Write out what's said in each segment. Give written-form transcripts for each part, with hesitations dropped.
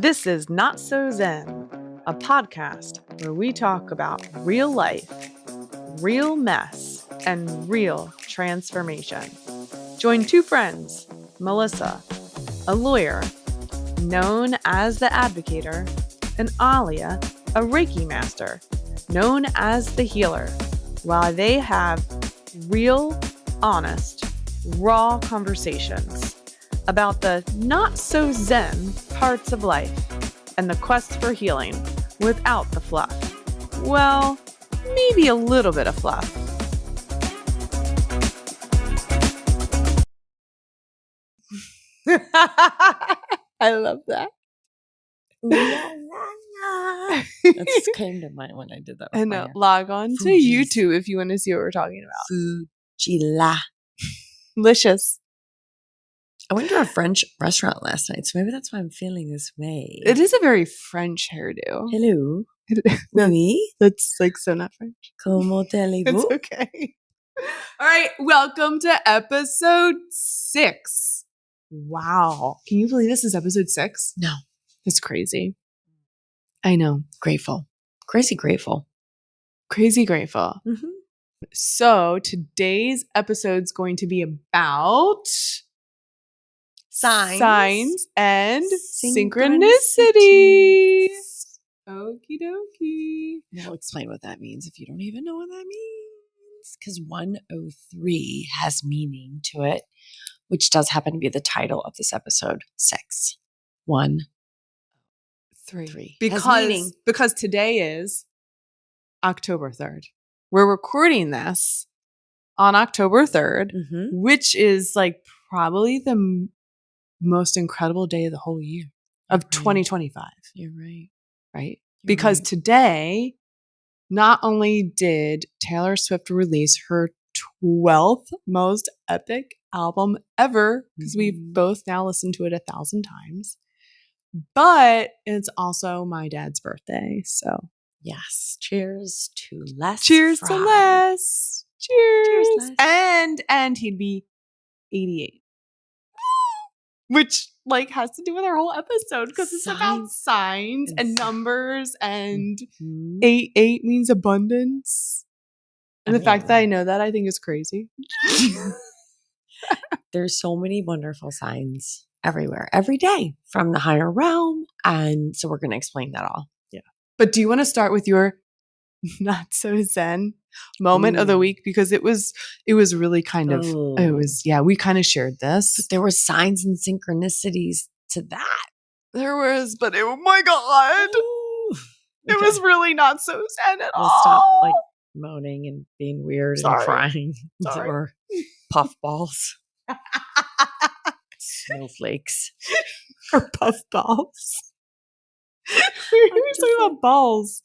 This is Not So Zen, a podcast where we talk about real life, real mess, and real transformation. Join two friends, Melissa, a lawyer known as the Advocator, and Alia, a Reiki master known as the Healer, while they have real, honest, raw conversations about the not so zen parts of life and the quest for healing without the fluff. Well, maybe a little bit of fluff. I love that. That came to mind when I did that. And log on to YouTube if you want to see what we're talking about. Fujila. Delicious. I went to a French restaurant last night, so maybe that's why I'm feeling this way. It is a very French hairdo. Hello. Oui. That's like so not French. Comment allez-vous? It's okay. All right. Welcome to episode 6. Wow. Can you believe this is episode 6? No. It's crazy. I know. Grateful. Crazy grateful. Crazy grateful. Mm-hmm. So today's episode's going to be about signs and synchronicities. Okie dokie. Now explain what that means if you don't even know what that means. Because 103 has meaning to it, which does happen to be the title of this episode. 6. 1. 3. Because today is October 3rd. We're recording this on October 3rd, which is like probably the most incredible day of the whole year of 2025. You're right. Right? Because today, not only did Taylor Swift release her 12th most epic album ever, because we've both now listened to it 1,000 times, but it's also my dad's birthday. So, yes. Cheers to less. Cheers fry. to less. Cheers. Les. And he'd be 88. Which has to do with our whole episode because it's about signs and numbers and 88 means abundance. And the fact that I know that I think is crazy. There's so many wonderful signs everywhere, every day from the higher realm. And so we're going to explain that all. Yeah. But do you want to start with your not so zen moment of the week? Because it was really kind of, we kind of shared this. But there were signs and synchronicities to that. There was, but oh my God. It was really not so zen at all. Stop moaning and being weird and crying. Or puffballs. Snowflakes. Or puffballs. We were talking about balls.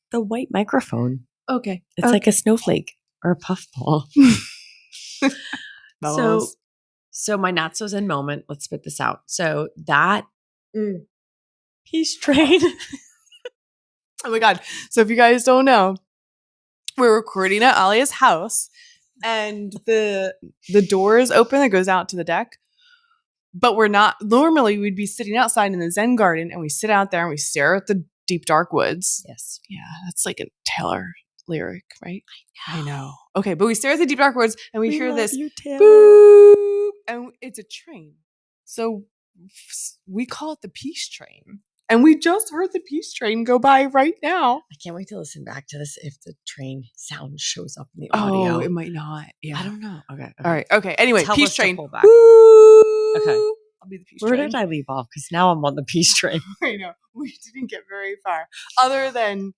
The white microphone. Okay. It's like a snowflake or a puffball. So my not so zen moment, let's spit this out. So that peace train. Oh my God. So if you guys don't know, we're recording at Alia's house and the door is open that goes out to the deck. But we're not, normally we'd be sitting outside in the Zen garden and we sit out there and we stare at the deep dark woods. Yes. Yeah, that's like a Taylor lyric, right? I know. Okay, but we stare at the deep dark woods and we hear this boop, and it's a train. So we call it the peace train. And we just heard the peace train go by right now. I can't wait to listen back to this if the train sound shows up in the audio. Oh, it might not. Yeah. I don't know. Okay. All right. Okay. Anyway, Tell peace us train. to pull back. Okay. I'll be the peace train. Where train. did I leave off? Because now I'm on the peace train. I know. We didn't get very far. Other than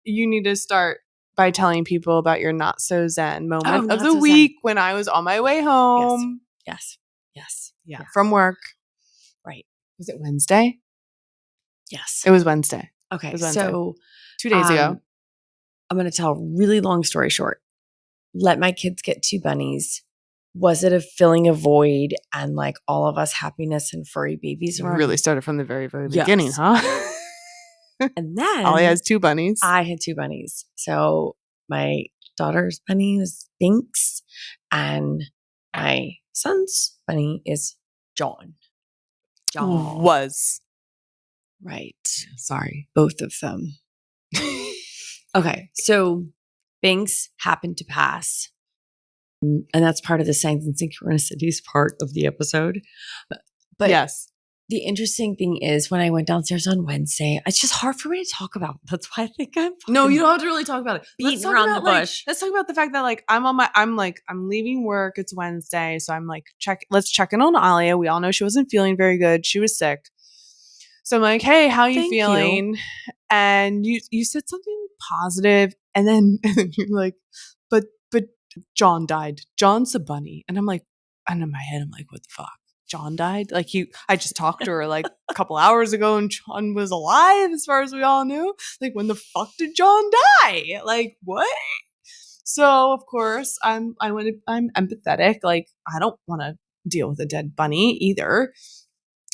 you need to start by telling people about your not so zen moment of the week when I was on my way home. Yes. Yeah. From work. Right. Was it Wednesday? Yes. It was Wednesday. Okay. Was Wednesday. So 2 days ago. I'm going to tell a really long story short. Let my kids get 2 bunnies. Was it a filling a void and all of us happiness and furry babies? It really started from the very, very beginning, huh? And then Ollie has 2 bunnies. I had 2 bunnies. So my daughter's bunny was Binks and my son's bunny is John. Stop. Was. Right. Sorry. Both of them. Okay. So things happen to pass. And that's part of the signs and synchronicities part of the episode. But yes. The interesting thing is when I went downstairs on Wednesday, it's just hard for me to talk about. That's why I think I'm No, you don't have to really talk about it. beating around the bush. Let's talk about the fact that like I'm leaving work. It's Wednesday, so I'm like let's check in on Alia. We all know she wasn't feeling very good. She was sick. So I'm like, hey, how are you feeling? And you said something positive, and then you're like, but John died. John's a bunny, and I'm like, and in my head I'm like, what the fuck? John died? Like I just talked to her like a couple hours ago and John was alive as far as we all knew. Like when the fuck did John die? Like what? So of course I'm empathetic. Like I don't want to deal with a dead bunny either.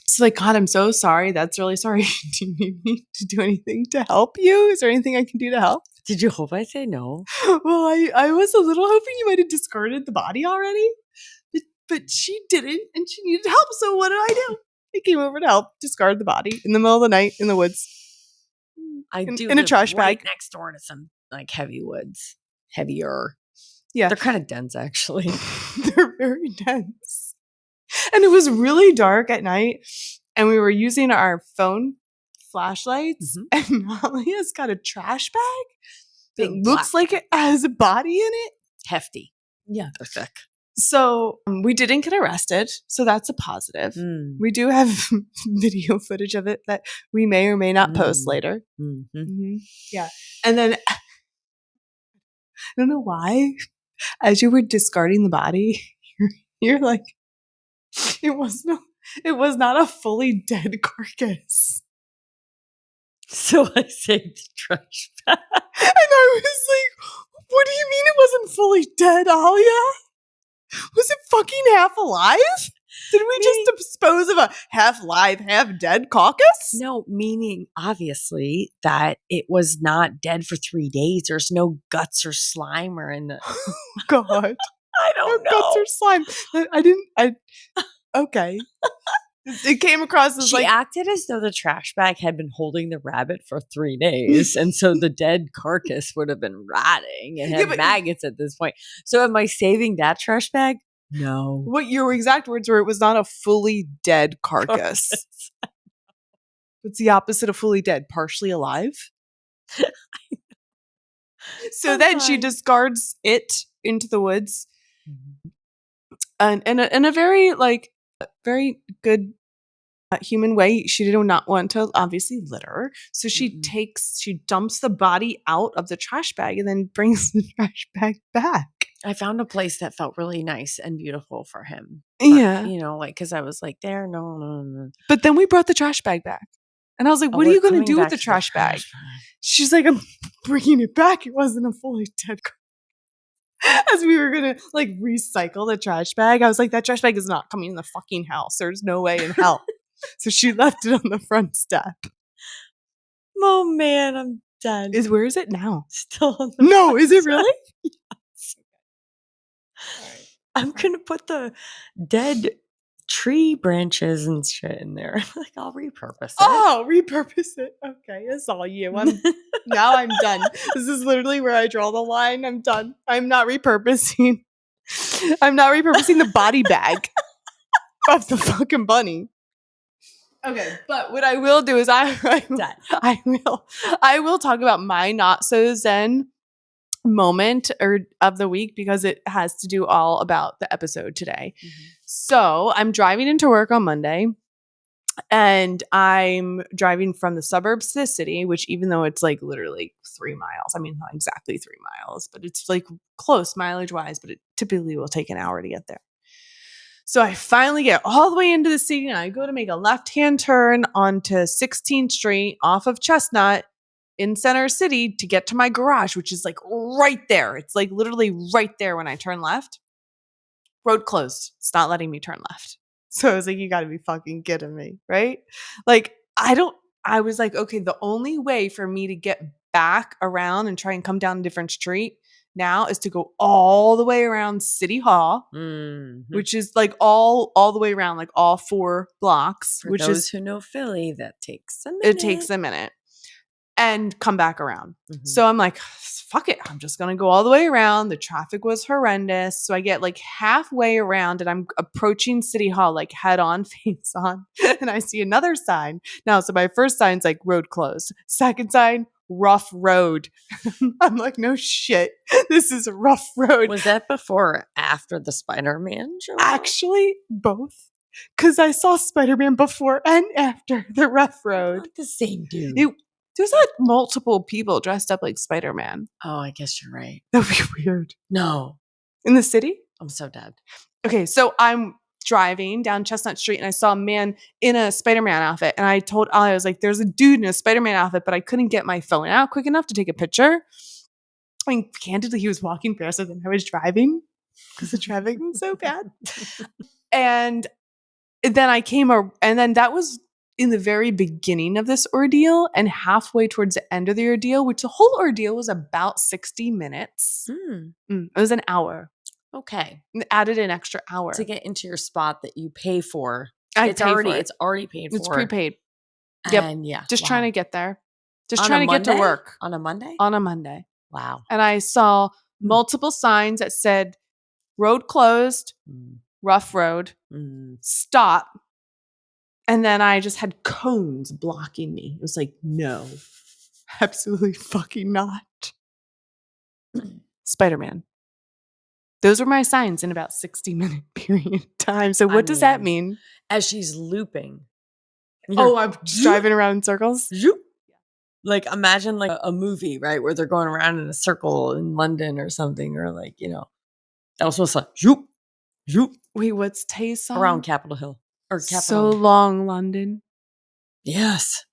So like, God, I'm so sorry. That's really sorry. Do you need me to do anything to help you? Is there anything I can do to help? Did you hope I say no? Well, I was a little hoping you might have discarded the body already. But she didn't, and she needed help. So what did I do? I came over to help discard the body in the middle of the night in the woods. In a trash right bag next door to some like heavy woods, heavier. Yeah, they're kind of dense actually. They're very dense, and it was really dark at night, and we were using our phone flashlights, and Alia's got a trash bag that looks like it has a body in it. Hefty, yeah, they're thick. So we didn't get arrested, so that's a positive. We do have video footage of it that we may or may not post later. Yeah. And then I don't know why, as you were discarding the body, you're like, it was not a fully dead carcass. So I saved the trash bag. And I was like, what do you mean it wasn't fully dead, Alia? Was it fucking half alive? Did we just dispose of a half live, half dead carcass? No, meaning obviously that it was not dead for 3 days. There's no guts or slime or in the. Oh, God. I don't know. Guts or slime. Okay. It came across as she acted as though the trash bag had been holding the rabbit for 3 days. And so the dead carcass would have been rotting and had maggots at this point. So am I saving that trash bag? No. What your exact words were, it was not a fully dead carcass. It's the opposite of fully dead, partially alive. So then she discards it into the woods. And in a very very good human way. She did not want to obviously litter. So she dumps the body out of the trash bag and then brings the trash bag back. I found a place that felt really nice and beautiful for him. Yeah. Because I was like, no. But then we brought the trash bag back. And I was like, what are you going to do with the trash bag? She's like, I'm bringing it back. It wasn't a fully dead As we were going to recycle the trash bag. I was like, that trash bag is not coming in the fucking house. There's no way in hell. So she left it on the front step. Oh man, I'm done. Where is it now? Still on the No, is it really? Yes. Right. I'm gonna put the dead tree branches and shit in there. I'll repurpose it. Oh, repurpose it. Okay, that's all you. Now I'm done. This is literally where I draw the line. I'm done. I'm not repurposing the body bag of the fucking bunny. Okay, but what I will do is I will talk about my Not So Zen moment of the week because it has to do all about the episode today. So I'm driving into work on Monday and I'm driving from the suburbs to the city, which even though it's literally 3 miles, I mean, not exactly 3 miles, but it's close mileage wise, but it typically will take an hour to get there. So I finally get all the way into the city and I go to make a left-hand turn onto 16th Street off of Chestnut in Center City to get to my garage, which is right there. It's literally right there when I turn left. Road closed. It's not letting me turn left. So I was like, you gotta be fucking kidding me, right? I was like, okay, the only way for me to get back around and try and come down a different street now is to go all the way around City Hall, which is like all the way around, like all 4 blocks. For which those is who know Philly, that takes a minute. it takes a minute. And come back around. So I'm like, fuck it. I'm just going to go all the way around. The traffic was horrendous. So I get like halfway around and I'm approaching City Hall, like head on, face on. And I see another sign. Now, so my first sign's like road closed. Second sign, rough road. I'm like, no shit. This is a rough road. Was that before or after the Spider-Man show? Actually, both. Because I saw Spider-Man before and after the rough road. Not the same dude. There's like multiple people dressed up like Spider-Man. Oh, I guess you're right. That would be weird. No. In the city? I'm so dead. Okay, so I'm driving down Chestnut Street and I saw a man in a Spider-Man outfit. And I told Alia, I was like, there's a dude in a Spider-Man outfit, but I couldn't get my phone out quick enough to take a picture. I mean, candidly, he was walking faster than I was driving because the traffic was so bad. And then and then that was in the very beginning of this ordeal and halfway towards the end of the ordeal, which the whole ordeal was about 60 minutes. It was an hour. Okay. Added an extra hour. To get into your spot that you pay for. It's already paid for. It's prepaid. And yeah. Just trying to get there. Just On trying a to get to Monday? work. On a Monday? On a Monday. Wow. And I saw multiple signs that said road closed, rough road, stop. And then I just had cones blocking me. It was like, no, absolutely fucking not. Spider-Man. Those were my signs in about 60-minute period of time. So what does that mean? As she's looping. I'm just driving around in circles? Zoop. Like imagine like a movie, right? Where they're going around in a circle in London or something. Or like, that was supposed to zoop, zoop. Wait, what's Tay's song? Around Capitol Hill. Or Capitol. So Long, London. Yes.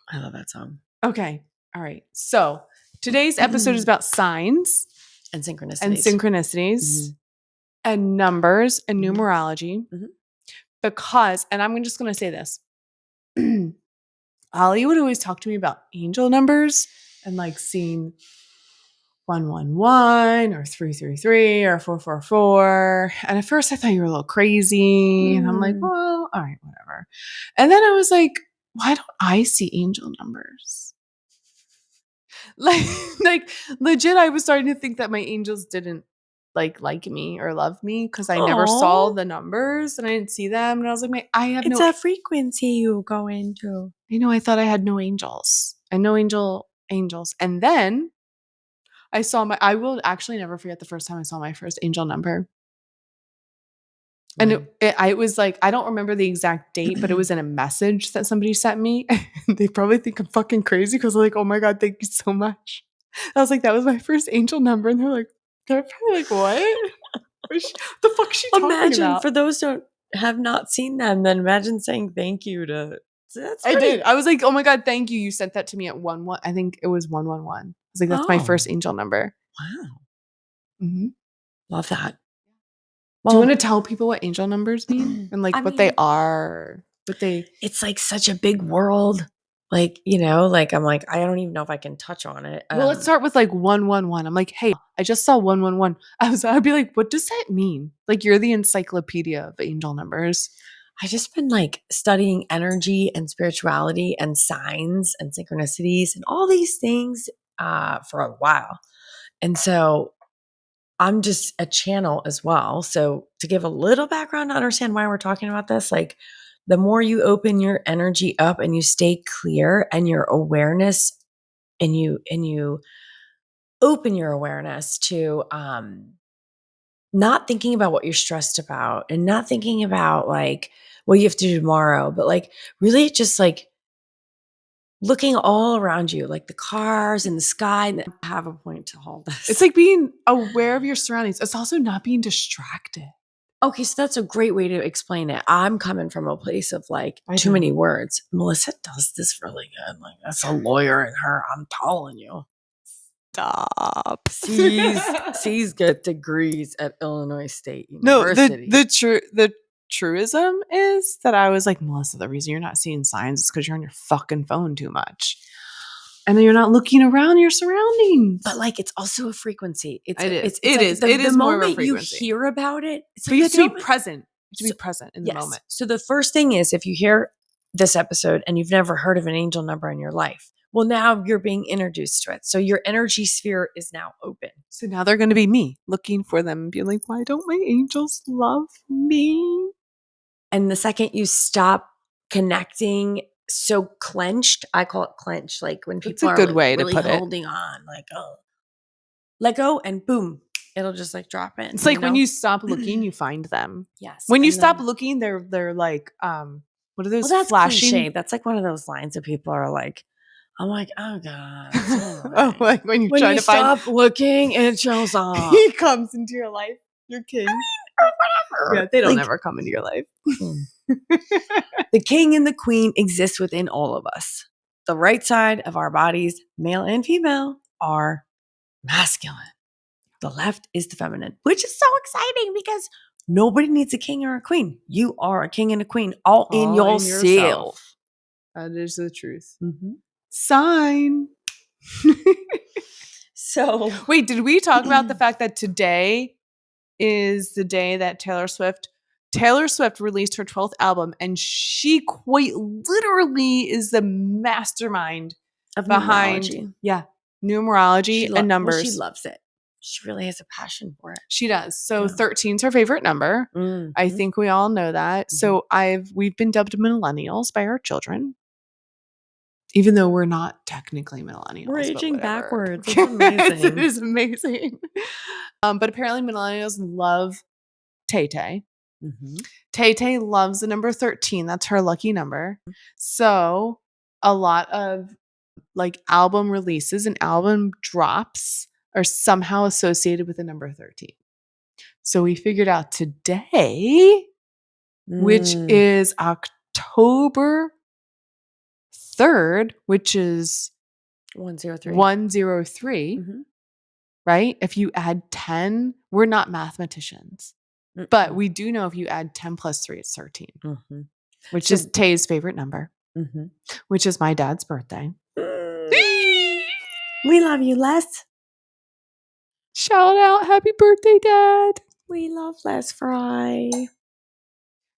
I love that song. Okay. All right. So today's episode is about signs. And synchronicities. And numbers and numerology. Because, and I'm just going to say this. Ali would always talk to me about angel numbers and like seeing 111 or 333 or 444. And at first I thought you were a little crazy. And I'm like, well, all right, whatever. And then I was like, why don't I see angel numbers? Like legit, I was starting to think that my angels didn't like me or love me because I never saw the numbers and I didn't see them. And I was like, it's a frequency you go into. I thought I had no angels. I know angels. And then I will actually never forget the first time I saw my first angel number. And it was like, I don't remember the exact date, but it was in a message that somebody sent me. They probably think I'm fucking crazy because they're like, oh my God, thank you so much. I was like, that was my first angel number. And they're like, they're probably like, what? The fuck is she talking about? For those who have not seen them, then imagine saying thank you to... I did. I was like, oh my God, thank you. You sent that to me at 1-1. I think it was 111. I was like, that's my first angel number. Wow. Love that. Well, do you want to tell people what angel numbers mean? And like they are? It's like such a big world. Like, I'm like, I don't even know if I can touch on it. Well, let's start with like 111. I'm like, hey, I just saw 111. I'd be like, what does that mean? Like, you're the encyclopedia of angel numbers. I've just been like studying energy and spirituality and signs and synchronicities and all these things for a while. And so I'm just a channel as well. So to give a little background to understand why we're talking about this, like the more you open your energy up and you stay clear and your awareness and you open your awareness to not thinking about what you're stressed about and not thinking about like what you have to do tomorrow, but like really just like looking all around you, like the cars and the sky, and I have a point to all this. It's like being aware of your surroundings. It's also not being distracted. Okay, so that's a great way to explain it. I'm coming from a place of like too many words. Melissa does this really good. Like that's a lawyer in her. I'm telling you. Stop. She's got degrees at Illinois State University. No, the truism is that I was like, Melissa, the reason you're not seeing signs is because you're on your fucking phone too much. And then you're not looking around your surroundings. But like, it's also a frequency. It is. It is more of a moment frequency. you hear about it, it's but like you have to be present. You have to be present in the moment. So the first thing is, if you hear this episode and you've never heard of an angel number in your life, well, now you're being introduced to it. So your energy sphere is now open. So now they're going to be me looking for them and being like, why don't my angels love me? And the second you stop connecting so clenched, I call it clenched, like when people a are good like way to really put it. holding on, like, oh, let go and boom, it'll just like drop in. It's like when you stop looking, you find them. Yes. When you stop looking, they're like, what are those that's flashing? Cliche. That's like one of those lines that people are like, I'm like, oh God. Oh, like when you're when trying you to find. stop looking, it shows up. He comes into your life. Your king. Or whatever. Yeah, they don't ever come into your life. The king and the queen exist within all of us. The right side of our bodies, male and female, are masculine. The left is the feminine, which is so exciting because nobody needs a king or a queen. You are a king and a queen all in yourself. That is the truth. Mm-hmm. Sign. So wait, did we talk about the fact that today is the day that Taylor Swift released her 12th album, and she quite literally is the mastermind behind numerology and numbers. Well, she loves it. She really has a passion for it. She does. So 13's her favorite number. Mm-hmm. I think we all know that. So we've been dubbed millennials by our children. Even though we're not technically millennials. We're aging backwards. It's amazing. It is amazing. But apparently millennials love Tay-Tay. Mm-hmm. Tay-Tay loves the number 13. That's her lucky number. So a lot of like album releases and album drops are somehow associated with the number 13. So we figured out today, which is October 3rd, which is 103, right? If you add 10, we're not mathematicians, but we do know if you add 10 plus 3, it's 13, which is Tay's favorite number, which is my dad's birthday. We love you, Les. Shout out. Happy birthday, Dad. We love Les Fry.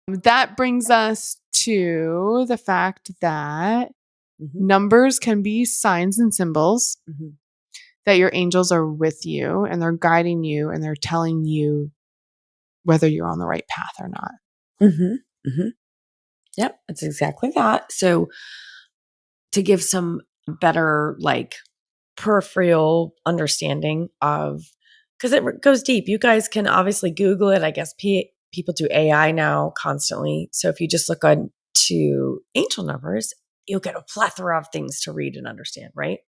That brings us to the fact that numbers can be signs and symbols that your angels are with you and they're guiding you and they're telling you whether you're on the right path or not. Yep, it's exactly that. So to give some better like peripheral understanding of, because it goes deep. You guys can obviously Google it. I guess people do AI now constantly. So if you just look on to angel numbers, you'll get a plethora of things to read and understand, right?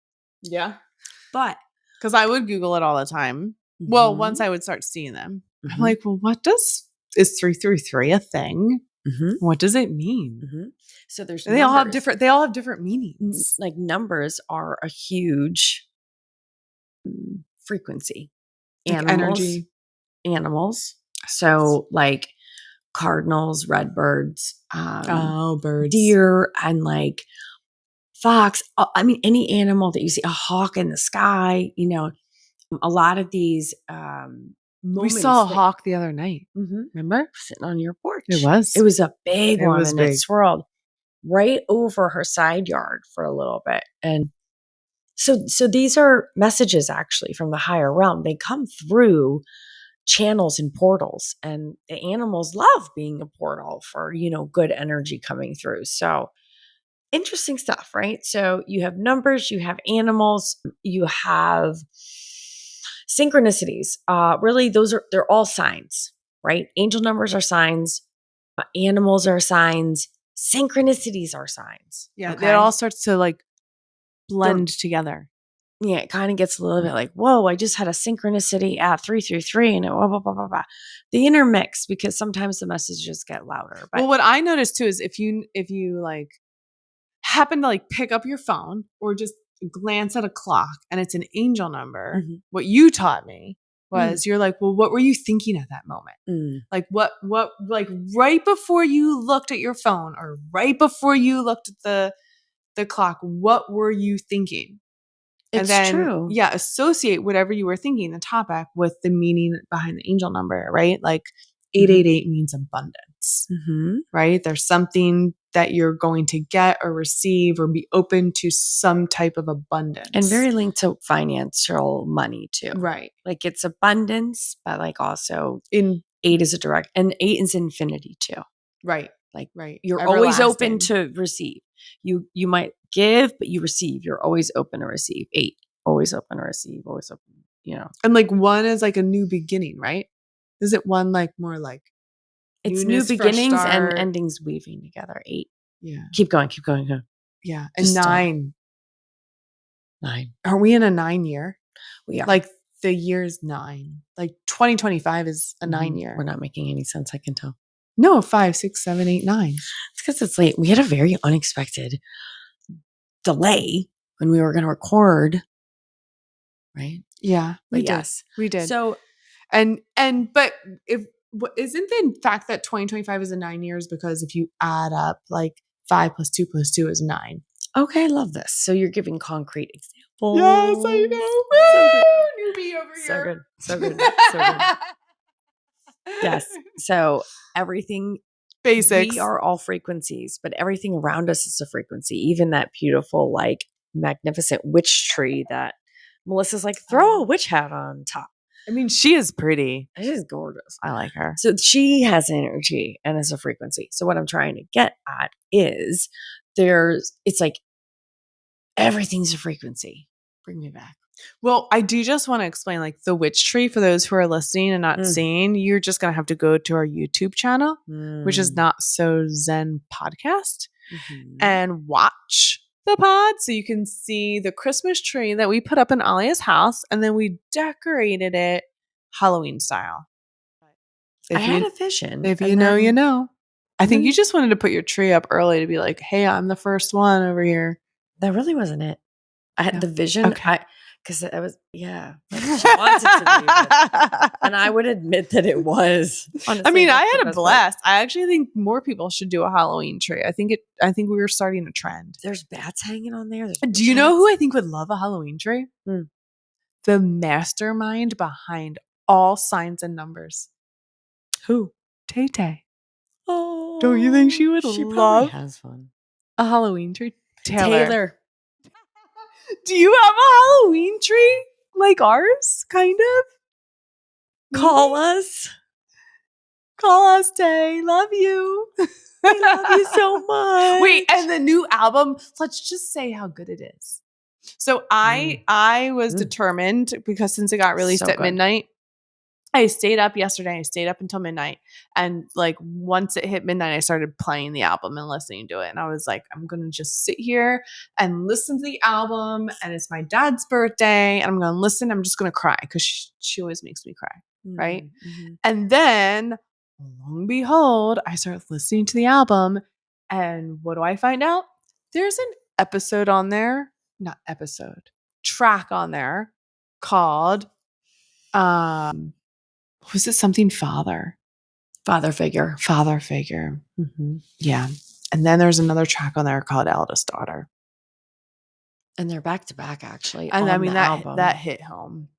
Yeah. But because I would Google it all the time. Well, once I would start seeing them, I'm like, well, is 333 a thing? What does it mean? So there's they all have different meanings. Like numbers are a huge frequency. Like energy. Animals. So like cardinals, redbirds, birds, deer, and like fox. I mean, any animal that you see, a hawk in the sky, a lot of these we saw a hawk the other night. Remember? Sitting on your porch. It was. It was a big one, and big. it swirled right over her side yard for a little bit. And so these are messages actually from the higher realm. They come through channels and portals, and the animals love being a portal for, good energy coming through. So interesting stuff, right? So you have numbers, you have animals, you have synchronicities. Really, they're all signs, right? Angel numbers are signs, animals are signs, synchronicities are signs. Yeah, okay? It all starts to like blend together. Yeah, it kind of gets a little bit like, whoa, I just had a synchronicity at 333 and it blah, blah, blah, blah, blah. The intermix, because sometimes the messages get louder. But what I noticed too is if you like happen to like pick up your phone or just glance at a clock and it's an angel number, what you taught me was you're like, well, what were you thinking at that moment? Like what, like right before you looked at your phone or right before you looked at the clock, what were you thinking? And It's then, true. yeah, associate whatever you were thinking, the topic, with the meaning behind the angel number, right? Like 888 means abundance, right? There's something that you're going to get or receive or be open to some type of abundance. And very linked to financial money too. Right. Like it's abundance, but like also In 8 is a direct, and 8 is infinity too. right. Like Right. you're always open Everlasting. to receive. You might give, but you receive. You're always open to receive. 8, always open to receive, always open, you know. And like 1 is like a new beginning, right? Is it 1 like more like It's newness, new fresh beginnings and start? endings weaving together. 8. Yeah. Keep going, go. Yeah. And Just stop. 9. 9. Are we in a 9 year? We are. Like the year's 9. Like 2025 is a 9 year. We're not making any sense, I can tell. No, 5, 6, 7, 8, 9. It's because it's late. We had a very unexpected delay when we were going to record. Right? Yeah, we But did. yes. We did. So, but if isn't the fact that 2025 is a 9 years because if you add up like 5 plus 2 plus 2 is 9. okay, I love this. So you're giving concrete examples. Yes, I know. Woo! Newbie over So here. good. So good. So good. Yes. So everything, Basics. we are all frequencies, but everything around us is a frequency. Even that beautiful, like magnificent witch tree that Melissa's like, throw a witch hat on top. I mean, she is pretty. She's gorgeous. I like her. So she has energy and is a frequency. So what I'm trying to get at is it's like everything's a frequency. Bring me back. Well, I do just want to explain like the witch tree for those who are listening and not seeing. You're just going to have to go to our YouTube channel, which is Not So Zen podcast, and watch the pod so you can see the Christmas tree that we put up in Alia's house, and then we decorated it Halloween style. I had a vision. If you know, you know. I think you just wanted to put your tree up early to be like, hey, I'm the first one over here. That really wasn't it. I had the vision. Okay. Because I was, she wanted to be, but, and I would admit that it was. Honestly, I mean, I had a blast. I actually think more people should do a Halloween tree. I think we were starting a trend. There's bats hanging on there. Do you know who I think would love a Halloween tree? The mastermind behind all signs and numbers. Who? Tay Tay. Oh, don't you think she would love has fun. A Halloween tree? Taylor. Do you have a Halloween tree like ours? Kind of? Call us. Call us, Tay. Love you. We love you so much. Wait, and the new album, let's just say how good it is. So I was determined because since it got released at midnight, I stayed up yesterday. I stayed up until midnight. And like once it hit midnight, I started playing the album and listening to it. And I was like, I'm going to just sit here and listen to the album. And it's my dad's birthday. And I'm going to listen. I'm just going to cry because she always makes me cry. Right. And then lo and behold, I start listening to the album. And what do I find out? There's an episode on there, track on there called, was it something father figure? Yeah. And then there's another track on there called Eldest Daughter. And they're back to back, actually. And I mean, album. that hit home.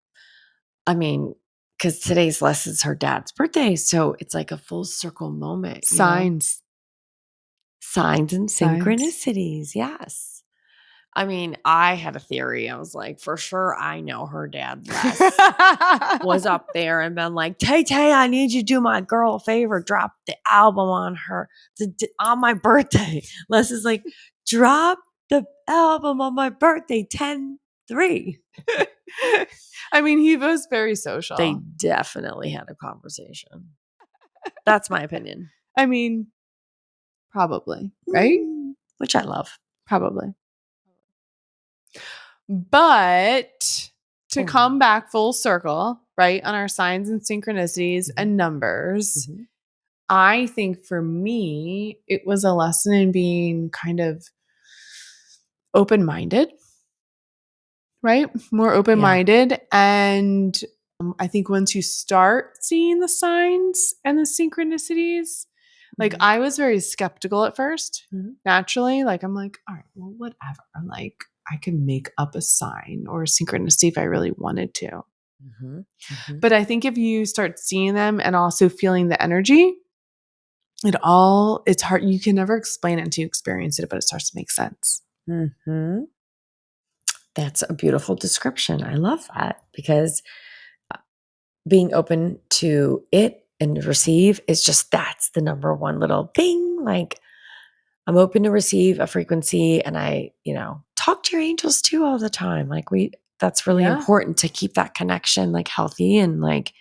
I mean, because today's lesson's her dad's birthday. So it's like a full circle moment. Signs and synchronicities. Yes. I mean, I had a theory. I was like, for sure, I know her dad Les was up there and been like, Tay, I need you to do my girl a favor. Drop the album on her on my birthday. Les is like, drop the album on my birthday, 10-3. I mean, he was very social. They definitely had a conversation. That's my opinion. I mean, probably, right? Which I love. Probably. But to come back full circle, right, on our signs and synchronicities and numbers, I think for me, it was a lesson in being kind of open-minded, right? More open-minded. And I think once you start seeing the signs and the synchronicities, like I was very skeptical at first, naturally. Like I'm like, all right, well, whatever. I'm like, I could make up a sign or a synchronicity if I really wanted to. Mm-hmm. Mm-hmm. But I think if you start seeing them and also feeling the energy, it's hard. You can never explain it until you experience it, but it starts to make sense. Mm-hmm. That's a beautiful description. I love that, because being open to it and receive is that's the number one little thing. Like, I'm open to receive a frequency, and I, talk to your angels too all the time. Like, that's really important to keep that connection like healthy, and like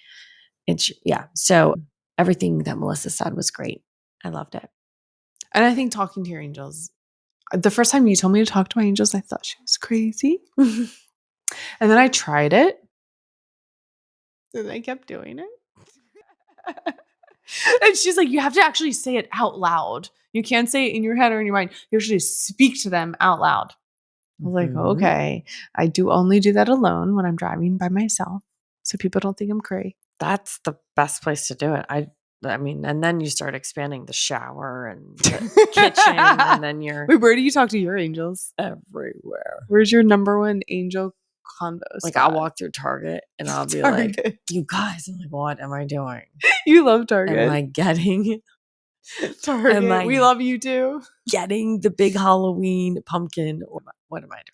So everything that Melissa said was great. I loved it. And I think talking to your angels, the first time you told me to talk to my angels, I thought she was crazy. And then I tried it. And I kept doing it. And she's like, you have to actually say it out loud. You can't say it in your head or in your mind. You should just speak to them out loud. I was like, okay. I do only do that alone when I'm driving by myself, so people don't think I'm crazy. That's the best place to do it. I mean, and then you start expanding the shower and the kitchen, and then you're... Wait, where do you talk to your angels? Everywhere. Where's your number one angel convo Like, spot? I'll walk through Target and I'll be like, you guys, I'm like, what am I doing? You love Target. Am I getting... Target. We love you too. Getting the big Halloween pumpkin, or what am I doing?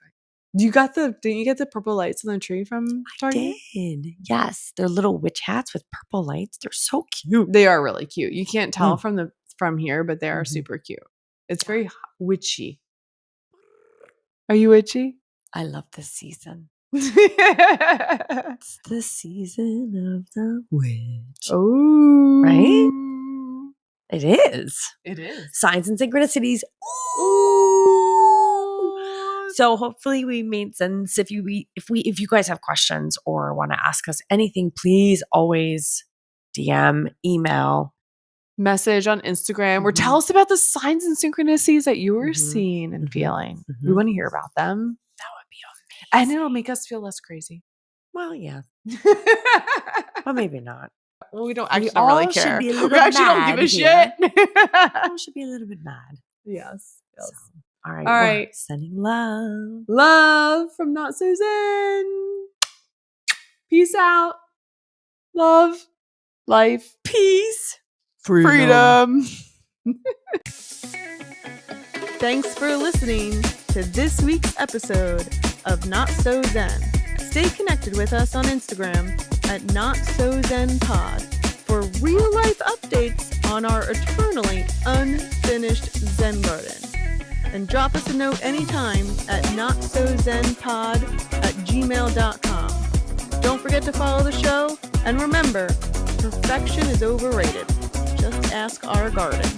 Didn't you get the purple lights on the tree from Target? I did. Yes. They're little witch hats with purple lights. They're so cute. They are really cute. You can't tell from here, but they are super cute. It's very witchy. Are you witchy? I love this season. It's the season of the witch. Oh. Right? It is. It is. Signs and synchronicities. Ooh. So hopefully we made sense. If you guys have questions or want to ask us anything, please always DM, email, message on Instagram, or tell us about the signs and synchronicities that you were seeing and feeling. We want to hear about them. That would be amazing. And it'll make us feel less crazy. Well, yeah. Well, maybe not. Well, we don't actually really care. We actually don't give a shit. We should be a little bit mad. Yes. So, all right. All right. Sending love. Love from Not So Zen. Peace out. Love. Life. Peace. Freedom. Thanks for listening to this week's episode of Not So Zen. Stay connected with us on Instagram at Not So Zen Pod for real life updates on our eternally unfinished Zen garden. And drop us a note anytime at notsozenpod@gmail.com. Don't forget to follow the show, and remember, perfection is overrated. Just ask our garden.